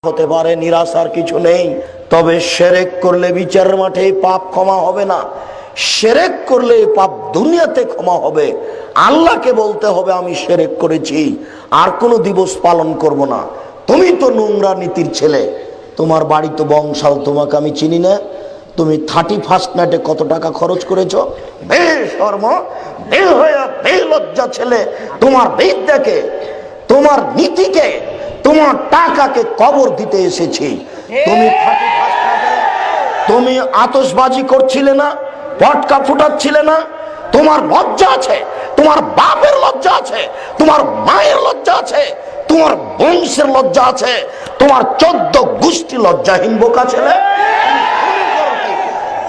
হতে পারে, নিরাশার কিছু নেই। তবে শিরক করলে বিচারের মাঠে পাপ ক্ষমা হবে না। শিরক করলে পাপ দুনিয়াতে ক্ষমা হবে। আল্লাহকে বলতে হবে আমি শিরক করেছি, আর কোনো দিবস পালন করব না। তুমি তো নোংরা নীতির ছেলে, তোমার বাড়ি তো বংশাল, তোমাকে আমি চিনি না। তুমি 31st নাইটে কত টাকা খরচ করেছো? বেশরম, বেহুয়া, বেলজ্জা ছেলে। তোমার বিদ্যাকে, তোমার নীতিকে, তোমার টাকাকে কবর দিতে এসেছি। তুমি আতশবাজি করছিলে না, পটকা ফুটাচ্ছিলে না? তোমার লজ্জা আছে? তোমার বাপের লজ্জা আছে? তোমার মায়ের লজ্জা আছে? তোমার বংশের লজ্জা আছে? তোমার 14 গোষ্ঠী লজ্জাহীন বোকা ছেলে।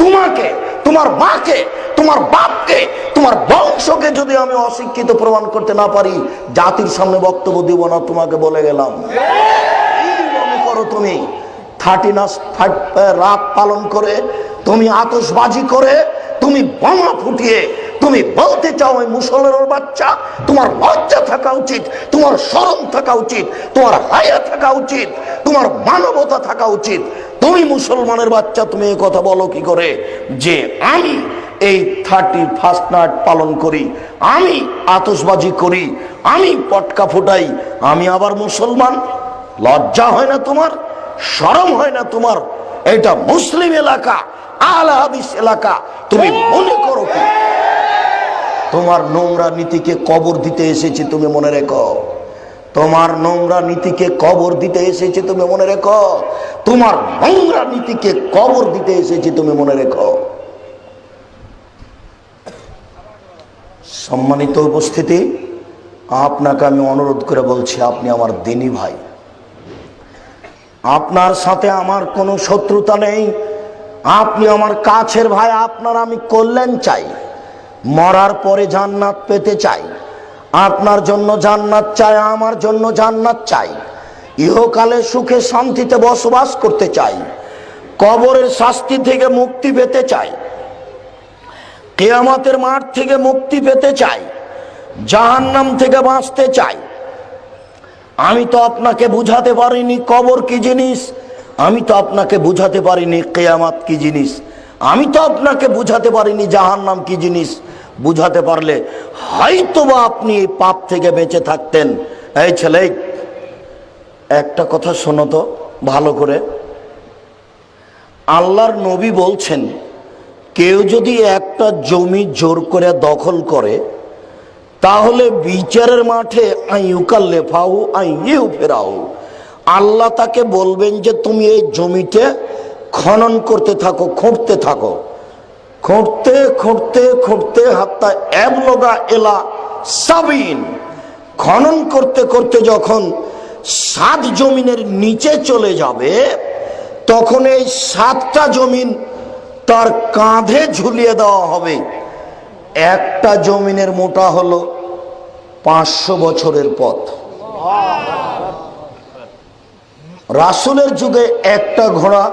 তোমাকে, তোমার মাকে, তোমার বাপকে, তোমার বংশকে যদি আমি অশিক্ষিত প্রমাণ করতে না পারি, জাতির সামনে বক্তব্য দিব না। তোমাকে বলে গেলাম। মনে করো তুমি 31 রাত পালন করে, তুমি আতশবাজি করে, তুমি বোমা ফুটিয়ে তুমি বলতে চাও ওই মুসলমানের বাচ্চা? তোমার লজ্জা থাকা উচিত, তোমার শরম থাকা উচিত, তোমার হায়া থাকা উচিত, তোমার মানবতা থাকা উচিত। তুমি মুসলমানের বাচ্চা, তুমি এই কথা বলো কি করে যে আমি এই 31st নাইট পালন করি, আমি আতশবাজি করি, আমি পটকা ফুটাই, আমি আবার মুসলমান? লজ্জা হয় না তোমার? শরম হয় না তোমার? এটা মুসলিম এলাকা, আহলে হাদিস এলাকা। তুমি মনে করো কি তোমার নোংরা নীতিকে কবর দিতে এসেছি? তুমি মনে রেখো, তোমার নোংরা নীতিকে কবর দিতে এসেছি। তুমি মনে রেখো, তোমার নোংরা নীতিকে কবর দিতে এসেছি। তুমি মনে রেখো। সম্মানিত উপস্থিতি, আপনাকে আমি অনুরোধ করে বলছি, আপনি আমার দিনী ভাই, আপনার সাথে আমার কোনো শত্রুতা নেই, আপনি আমার কাছের ভাই। আপনার আমি কল্যাণ চাই, মরার পরে জান্নাত পেতে চাই। আপনার জন্য জান্নাত চাই, আমার জন্য জান্নাত চাই। ইহকালে সুখে শান্তিতে বসবাস করতে চাই, কবরের শাস্তি থেকে মুক্তি পেতে চাই, কিয়ামতের মাঠ থেকে মুক্তি পেতে চাই, জাহান্নাম থেকে বাঁচতে চাই। আমি তো আপনাকে বুঝাতে পারিনি কবর কি জিনিস, আমি তো আপনাকে বুঝাতে পারিনি কিয়ামত কি জিনিস, আমি তো আপনাকে বুঝাতে পারিনি জাহান্নাম কি জিনিস। বুঝাতে পারলে হয়তোবা আপনি এই পাপ থেকে বেঁচে থাকতেন। এই ছেলে, একটা কথা শোনো তো ভালো করে। আল্লাহর নবী বলছেন, কেউ যদি একটা জমি জোর করে দখল করে, তাহলে বিচারের মাঠে আল্লাহ তাকে বলবেন যে তুমি এই জমিতে খনন করতে থাকো, খুঁড়তে থাকো, খুঁড়তে খুঁড়তে খুঁড়তে হাত্তা এবলগা এলা সাবিন, খনন করতে করতে যখন 7 জমিনের নিচে চলে যাবে, তখন এই 7টা জমিন তার কাঁধে ঝুলিয়ে দেওয়া হবে। একটা জমিনের মোটা হলো 500 বছরের পথ। রাসূলের যুগে একটা ঘোড়া